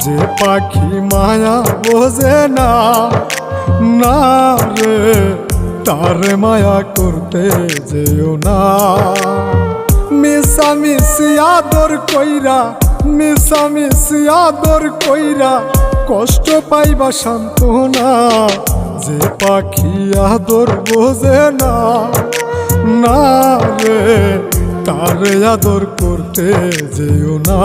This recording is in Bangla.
যে পাখি মায়া বোঝে না, না রে তারে মায়া করতে যেও না। মিশামিশি আদর কইরা, মিশামিশি আদর কইরা কষ্ট পাইবা সান্ত্বনা। যে পাখি আদর বোঝে না, না রে তারে আদর করতে যেও না।